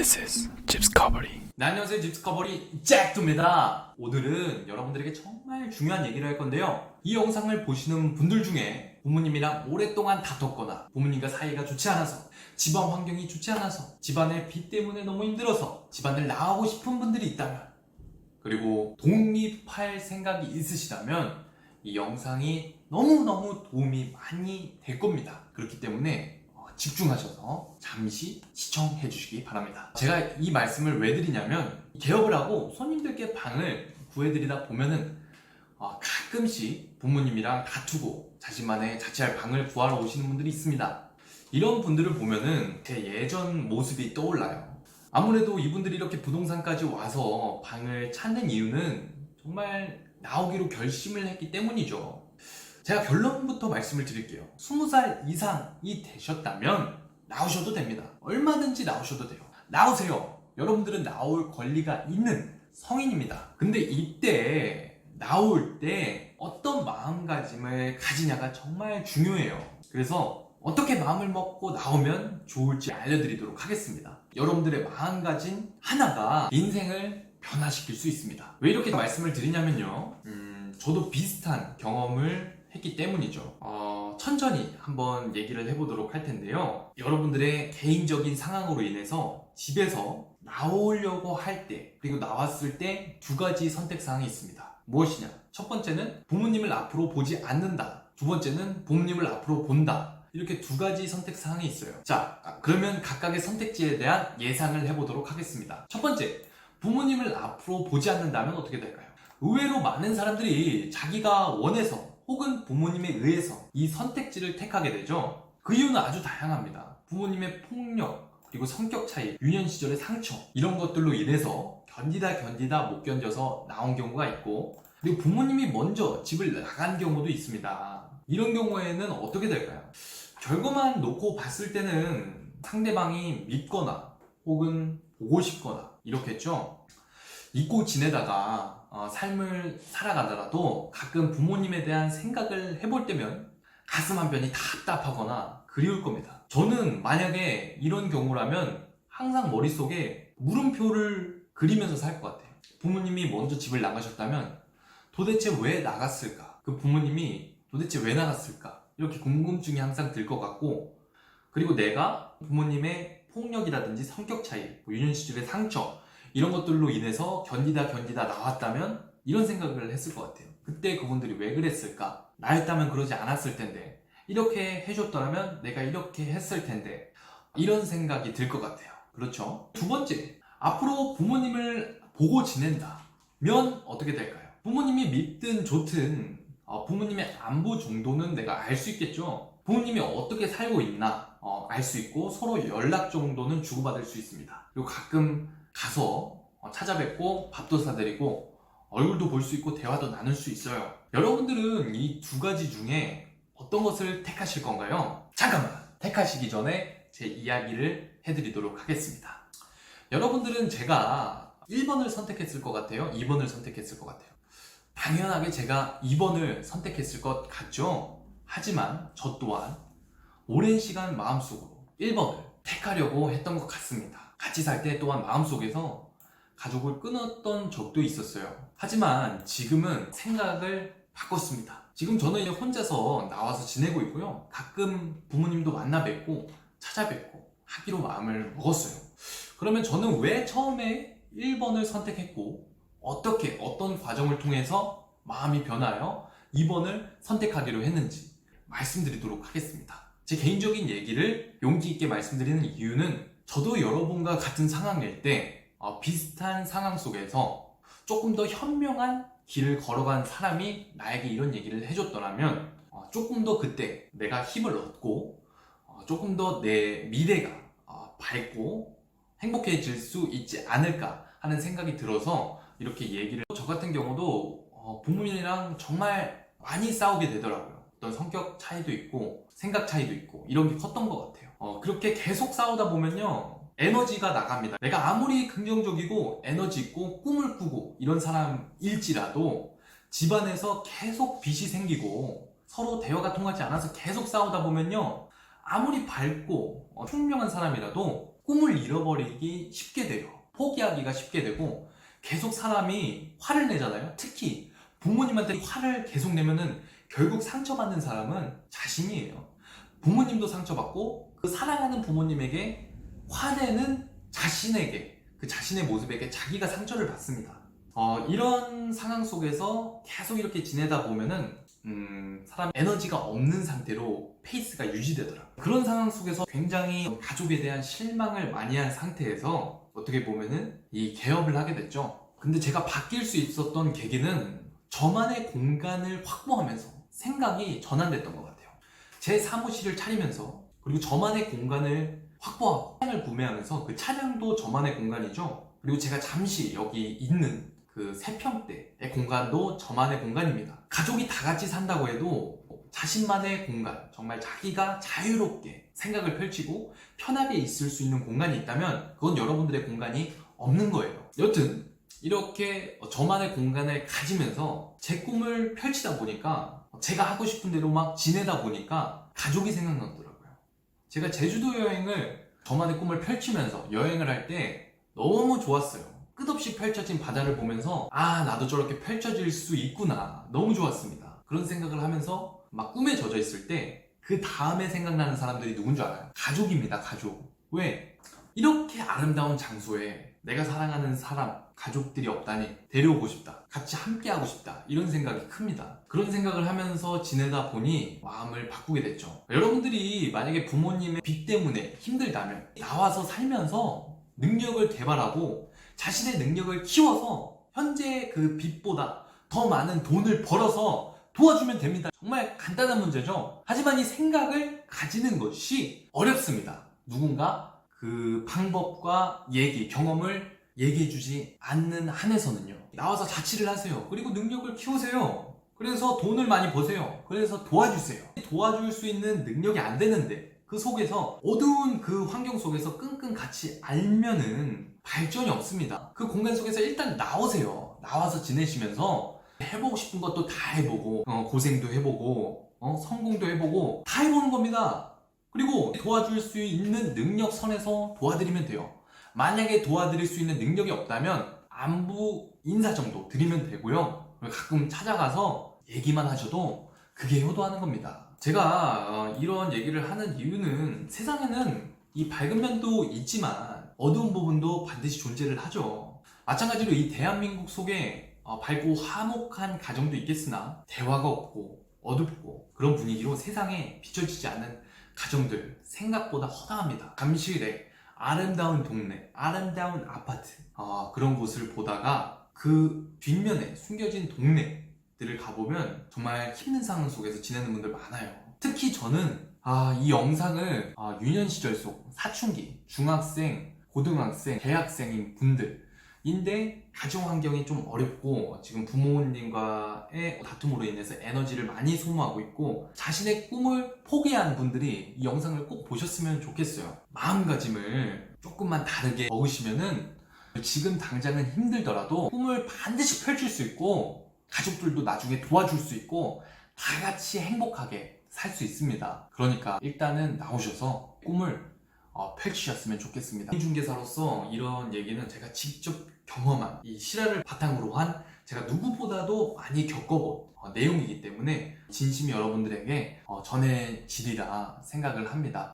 This is 집스커버리. 네, 안녕하세요. 집스커버리 잭두입니다. 오늘은 여러분들에게 정말 중요한 얘기를 할 건데요. 이 영상을 보시는 분들 중에 부모님이랑 오랫동안 다퉜거나 부모님과 사이가 좋지 않아서, 집안 환경이 좋지 않아서, 집안의 빚 때문에 너무 힘들어서 집안을 나가고 싶은 분들이 있다면, 그리고 독립할 생각이 있으시다면 이 영상이 너무너무 도움이 많이 될 겁니다. 그렇기 때문에 집중하셔서 잠시 시청해 주시기 바랍니다. 제가 이 말씀을 왜 드리냐면, 개업을 하고 손님들께 방을 구해드리다 보면은 가끔씩 부모님이랑 다투고 자신만의 자취할 방을 구하러 오시는 분들이 있습니다. 이런 분들을 보면은 제 예전 모습이 떠올라요. 아무래도 이분들이 이렇게 부동산까지 와서 방을 찾는 이유는 정말 나오기로 결심을 했기 때문이죠. 제가 결론부터 말씀을 드릴게요. 20살 이상이 되셨다면 나오셔도 됩니다. 얼마든지 나오셔도 돼요. 나오세요. 여러분들은 나올 권리가 있는 성인입니다. 근데 이때 나올 때 어떤 마음가짐을 가지냐가 정말 중요해요. 그래서 어떻게 마음을 먹고 나오면 좋을지 알려드리도록 하겠습니다. 여러분들의 마음가짐 하나가 인생을 변화시킬 수 있습니다. 왜 이렇게 말씀을 드리냐면요, 저도 비슷한 경험을 했기 때문이죠. 천천히 한번 얘기를 해보도록 할 텐데요. 여러분들의 개인적인 상황으로 인해서 집에서 나오려고 할 때, 그리고 나왔을 때 두 가지 선택사항이 있습니다. 무엇이냐? 첫 번째는 부모님을 앞으로 보지 않는다. 두 번째는 부모님을 앞으로 본다. 이렇게 두 가지 선택사항이 있어요. 자, 그러면 각각의 선택지에 대한 예상을 해보도록 하겠습니다. 첫 번째, 부모님을 앞으로 보지 않는다면 어떻게 될까요? 의외로 많은 사람들이 자기가 원해서 혹은 부모님에 의해서 이 선택지를 택하게 되죠. 그 이유는 아주 다양합니다. 부모님의 폭력, 그리고 성격 차이, 유년 시절의 상처, 이런 것들로 인해서 견디다 못 견뎌서 나온 경우가 있고, 그리고 부모님이 먼저 집을 나간 경우도 있습니다. 이런 경우에는 어떻게 될까요? 결과만 놓고 봤을 때는 상대방이 밉거나 혹은 보고 싶거나 이렇겠죠. 잊고 지내다가 삶을 살아가더라도 가끔 부모님에 대한 생각을 해볼 때면 가슴 한편이 답답하거나 그리울 겁니다. 저는 만약에 이런 경우라면 항상 머릿속에 물음표를 그리면서 살 것 같아요. 부모님이 먼저 집을 나가셨다면 도대체 왜 나갔을까? 그 부모님이 도대체 왜 나갔을까? 이렇게 궁금증이 항상 들 것 같고, 그리고 내가 부모님의 폭력이라든지 성격 차이, 유년 시절의 상처, 이런 것들로 인해서 견디다 나왔다면 이런 생각을 했을 것 같아요. 그때 그분들이 왜 그랬을까? 나였다면 그러지 않았을 텐데, 이렇게 해줬더라면 내가 이렇게 했을 텐데, 이런 생각이 들 것 같아요. 그렇죠? 두 번째, 앞으로 부모님을 보고 지낸다면 어떻게 될까요? 부모님이 밉든 좋든 부모님의 안부 정도는 내가 알 수 있겠죠. 부모님이 어떻게 살고 있나 알 수 있고, 서로 연락 정도는 주고받을 수 있습니다. 그리고 가끔 가서 찾아뵙고 밥도 사드리고 얼굴도 볼 수 있고 대화도 나눌 수 있어요. 여러분들은 이 두 가지 중에 어떤 것을 택하실 건가요? 잠깐만! 택하시기 전에 제 이야기를 해드리도록 하겠습니다. 여러분들은 제가 1번을 선택했을 것 같아요? 2번을 선택했을 것 같아요? 당연하게 제가 2번을 선택했을 것 같죠? 하지만 저 또한 오랜 시간 마음속으로 1번을 택하려고 했던 것 같습니다. 같이 살 때 또한 마음속에서 가족을 끊었던 적도 있었어요. 하지만 지금은 생각을 바꿨습니다. 지금 저는 이제 혼자서 나와서 지내고 있고요. 가끔 부모님도 만나 뵙고 찾아뵙고 하기로 마음을 먹었어요. 그러면 저는 왜 처음에 1번을 선택했고, 어떤 과정을 통해서 마음이 변하여 2번을 선택하기로 했는지 말씀드리도록 하겠습니다. 제 개인적인 얘기를 용기 있게 말씀드리는 이유는, 저도 여러분과 같은 상황일 때 비슷한 상황 속에서 조금 더 현명한 길을 걸어간 사람이 나에게 이런 얘기를 해줬더라면 조금 더 그때 내가 힘을 얻고 조금 더 내 미래가 밝고 행복해질 수 있지 않을까 하는 생각이 들어서 이렇게 얘기를. 저 같은 경우도 부모님이랑 정말 많이 싸우게 되더라고요. 어떤 성격 차이도 있고 생각 차이도 있고 이런 게 컸던 것 같아요. 그렇게 계속 싸우다 보면요, 에너지가 나갑니다. 내가 아무리 긍정적이고 에너지 있고 꿈을 꾸고 이런 사람일지라도 집안에서 계속 빚이 생기고 서로 대화가 통하지 않아서 계속 싸우다 보면요, 아무리 밝고 총명한 사람이라도 꿈을 잃어버리기 쉽게 돼요. 포기하기가 쉽게 되고 계속 사람이 화를 내잖아요. 특히 부모님한테 화를 계속 내면은 결국 상처받는 사람은 자신이에요. 부모님도 상처받고 그 사랑하는 부모님에게 화내는 자신에게, 그 자신의 모습에게 자기가 상처를 받습니다. 이런 상황 속에서 계속 이렇게 지내다 보면은 사람 에너지가 없는 상태로 페이스가 유지되더라고요. 그런 상황 속에서 굉장히 가족에 대한 실망을 많이 한 상태에서 어떻게 보면은 이 개업을 하게 됐죠. 근데 제가 바뀔 수 있었던 계기는 저만의 공간을 확보하면서 생각이 전환됐던 것 같아요. 제 사무실을 차리면서, 그리고 저만의 공간을 확보하고 차량을 구매하면서, 그 차량도 저만의 공간이죠. 그리고 제가 잠시 여기 있는 그 3평대의 공간도 저만의 공간입니다. 가족이 다 같이 산다고 해도 자신만의 공간, 정말 자기가 자유롭게 생각을 펼치고 편하게 있을 수 있는 공간이 있다면 그건 여러분들의 공간이 없는 거예요. 여튼 이렇게 저만의 공간을 가지면서 제 꿈을 펼치다 보니까, 제가 하고 싶은 대로 막 지내다 보니까 가족이 생각나더라고요. 제가 제주도 여행을, 저만의 꿈을 펼치면서 여행을 할 때 너무 좋았어요. 끝없이 펼쳐진 바다를 보면서 나도 저렇게 펼쳐질 수 있구나, 너무 좋았습니다. 그런 생각을 하면서 막 꿈에 젖어 있을 때 그 다음에 생각나는 사람들이 누군 줄 알아요? 가족입니다. 가족. 왜? 이렇게 아름다운 장소에 내가 사랑하는 사람, 가족들이 없다니 데려오고 싶다, 같이 함께하고 싶다, 이런 생각이 큽니다. 그런 생각을 하면서 지내다 보니 마음을 바꾸게 됐죠. 여러분들이 만약에 부모님의 빚 때문에 힘들다면 나와서 살면서 능력을 개발하고 자신의 능력을 키워서 현재 그 빚보다 더 많은 돈을 벌어서 도와주면 됩니다. 정말 간단한 문제죠. 하지만 이 생각을 가지는 것이 어렵습니다. 누군가 그 방법과 경험을 얘기해주지 않는 한에서는요. 나와서 자취를 하세요. 그리고 능력을 키우세요. 그래서 돈을 많이 버세요. 그래서 도와주세요. 도와줄 수 있는 능력이 안 되는데 그 속에서, 어두운 그 환경 속에서 끙끙 같이 앓면은 발전이 없습니다. 그 공간 속에서 일단 나오세요. 나와서 지내시면서 해보고 싶은 것도 다 해보고, 고생도 해보고, 성공도 해보고, 다 해보는 겁니다. 그리고 도와줄 수 있는 능력 선에서 도와드리면 돼요. 만약에 도와드릴 수 있는 능력이 없다면 안부 인사 정도 드리면 되고요. 가끔 찾아가서 얘기만 하셔도 그게 효도하는 겁니다. 제가 이런 얘기를 하는 이유는, 세상에는 이 밝은 면도 있지만 어두운 부분도 반드시 존재를 하죠. 마찬가지로 이 대한민국 속에 밝고 화목한 가정도 있겠으나 대화가 없고 어둡고 그런 분위기로 세상에 비춰지지 않는 가정들 생각보다 허다합니다. 잠실에 아름다운 동네, 아름다운 아파트, 그런 곳을 보다가 그 뒷면에 숨겨진 동네들을 가보면 정말 힘든 상황 속에서 지내는 분들 많아요. 특히 저는 이 영상을 유년 시절 속 사춘기, 중학생, 고등학생, 대학생인 분들인데 가정 환경이 좀 어렵고 지금 부모님과의 다툼으로 인해서 에너지를 많이 소모하고 있고 자신의 꿈을 포기한 분들이 이 영상을 꼭 보셨으면 좋겠어요. 마음가짐을 조금만 다르게 먹으시면은 지금 당장은 힘들더라도 꿈을 반드시 펼칠 수 있고 가족들도 나중에 도와줄 수 있고 다 같이 행복하게 살 수 있습니다. 그러니까 일단은 나오셔서 꿈을 펼치셨으면 좋겠습니다. 중개사로서 이런 얘기는 제가 직접 경험한 이 실화를 바탕으로 한, 제가 누구보다도 많이 겪어본 내용이기 때문에 진심이 여러분들에게 전해지리라 생각을 합니다.